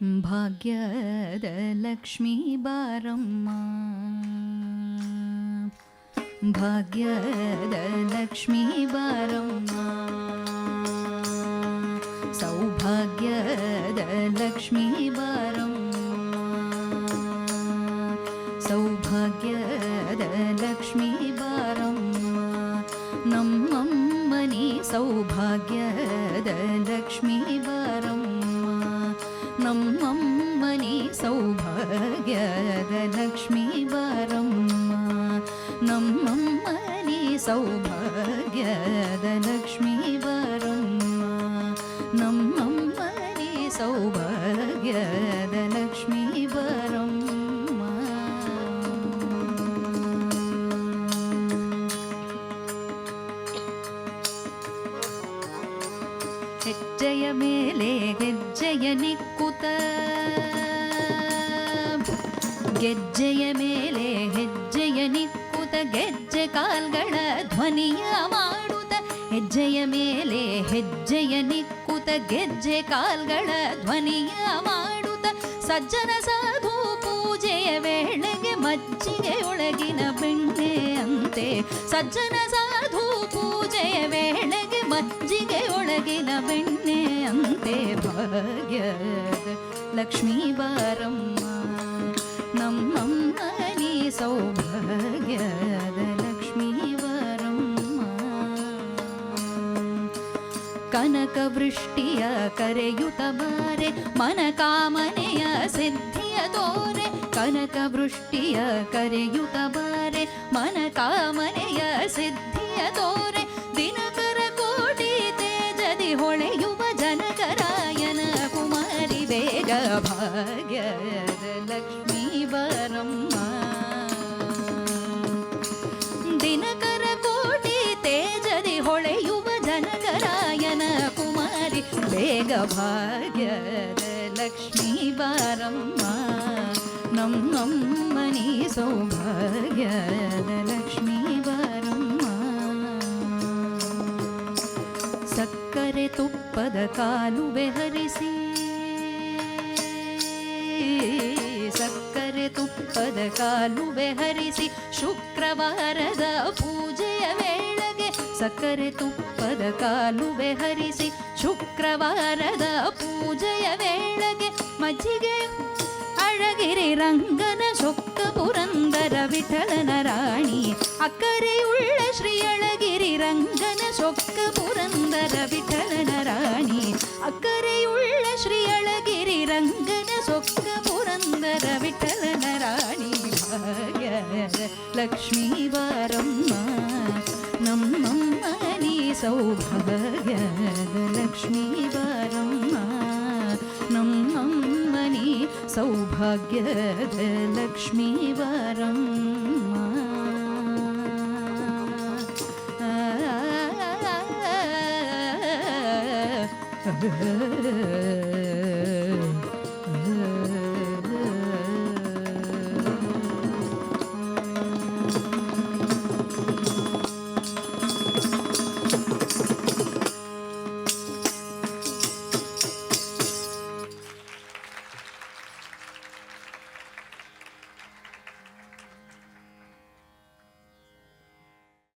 ಭಾಗ್ಯದ ಲಕ್ಷ್ಮೀ ಬಾರಮ್ಮ, ಭಾಗ್ಯದ ಲಕ್ಷ್ಮೀ ಬಾರಮ್ಮ, ಸೌಭಾಗ್ಯದ ಲಕ್ಷ್ಮೀ ಬಾರಮ್ಮ, ಸೌಭಾಗ್ಯದ ಲಕ್ಷ್ಮೀ ಬಾರಮ್ಮ, ನಮ್ಮಮ್ಮನಿ ಸೌಭಾಗ್ಯದ ಲಕ್ಷ್ಮೀ ಬಾರಮ್ಮ, ನಮ್ಮಮ್ಮನಿ ಸೌಭಾಗ್ಯದ ಲಕ್ಷ್ಮೀ ಬಾರಮ್ಮ, ನಮ್ಮಮ್ಮನಿ ಸೌಭಾಗ್ಯದ ಲಕ್ಷ್ಮೀ ಬಾರಮ್ಮ, ನಮ್ಮಮ್ಮನಿ ಸೌಭಾಗ್ಯದ ಲಕ್ಷ್ಮೀ ಬಾರಮ್ಮ. ಹೆಜ್ಜೆಯ ಮೇಲೆ ಹೆಜ್ಜೆಯ ನಿಕ್ಕುತ, ಗೆಜ್ಜೆಯ ಮೇಲೆ ಹೆಜ್ಜೆಯ ನಿಕ್ಕುತ, ಗೆಜ್ಜೆ ಕಾಲ್ಗಳ ಧ್ವನಿಯ ಮಾಡುತ್ತ, ಹೆಜ್ಜೆಯ ಮೇಲೆ ಹೆಜ್ಜೆಯ ನಿಕ್ಕುತ, ಗೆಜ್ಜೆ ಕಾಲ್ಗಳ ಧ್ವನಿಯ ಮಾಡುತ್ತ, ಸಜ್ಜನ ಸಾಧು ಪೂಜೆಯ ವೇಳೆಗೆ ಮಜ್ಜಿಗೆಯೊಳಗಿನ ಬೆಣ್ಣೆಯಂತೆ, ಸಜ್ಜನ ಸಾಧು ಪೂಜೆಯ ವೇಳೆಗೆ ಮಜ್ಜಿಗೆಯೊಳಗಿನ ಬೆಣ್ಣೆಯಂತೆ, ಭಾಗ್ಯದ ಲಕ್ಷ್ಮೀ ಬಾರಮ್ಮ, ನಮ್ಮಮ್ಮನಿ ಸೌಭಾಗ್ಯದ ಲಕ್ಷ್ಮೀ ಬಾರಮ್ಮ. ಕನಕ ವೃಷ್ಟಿಯ ಕರೆಯುತ ಬಾರೆ, ಮನ ಕಾಮನೆಯ ಸಿದ್ಧಿಯ ತೋರೆ, ಕನಕ ವೃಷ್ಟಿಯ ಕರೆಯುತ ಬಾರೆ, ಮನ ಕಾಮನೆಯ ಸಿದ್ಧಿಯ ತೋರೆ, ದಿನಕರ ಕೋಟಿ ತೇಜದಿ ಹೊಳೆಯುವ ಜನಕರಾಯನ ಕುಮಾರಿ ಬೇಗ, ಭಾಗ್ಯದ ಲಕ್ಷ್ಮೀ ಬಾರಮ್ಮ, ದಿನಕರ ಕೋಟಿ ತೇಜದಿ ಹೊಳೆಯುವ ಜನಕರಾಯನ ಕುಮಾರಿ ಬೇಗ, ಭಾಗ್ಯದ ಲಕ್ಷ್ಮೀ ಬಾರಮ್ಮ, ನಮ್ಮಮ್ಮನಿ ಸೌಭಾಗ್ಯದ ಲಕ್ಷ್ಮೀ ಬಾರಮ್ಮ. ಸಕ್ಕರೆ ತುಪ್ಪದ ಕಾಲುವೆ ಹರಿಸಿ, ಸಕ್ಕರೆ ತುಪ್ಪದ ಕಾಲುವೆ ಹರಿಸಿ, ಶುಕ್ರವಾರದ ಪೂಜೆಯ ವೇಳೆಗೆ, ಸಕ್ಕರೆ ತುಪ್ಪದ ಕಾಲುವೆ ಹರಿಸಿ, ಶುಕ್ರವಾರದ ಪೂಜೆಯ ವೇಳೆಗೆ, ಮಜ್ಜಿಗೆ ಅಳಗಿರಿ ರಂಗನ ಸೊಕ್ಕ ಪುರಂದರ ವಿಠಲನ ರಾಣಿ, ಅಕ್ಕರೆಯುಳ್ಳ ಶ್ರೀ ಅಳಗಿರಿ ರಂಗನ ಸೊಕ್ಕ ಪುರಂದರ ವಿಠಲನ ರಾಣಿ, ಅಕ್ಕರೆಯುಳ್ಳ ಶ್ರೀ ಅಳಗಿರಿ ರಂಗನ ಸೊಕ್ಕ ಪುರಂದರ ವಿಠಲನ ರಾಣಿ, ಭಾಗ್ಯದ ಲಕ್ಷ್ಮೀ ಬಾರಮ್ಮ, ನಮ್ಮಮ್ಮನಿ ಸೌಭಾಗ್ಯದ ಲಕ್ಷ್ಮೀ ಬಾರಮ್ಮ, ನಮ್ಮಮ್ಮನಿ ಸೌಭಾಗ್ಯದ ಲಕ್ಷ್ಮೀ ಬಾರಮ್ಮ.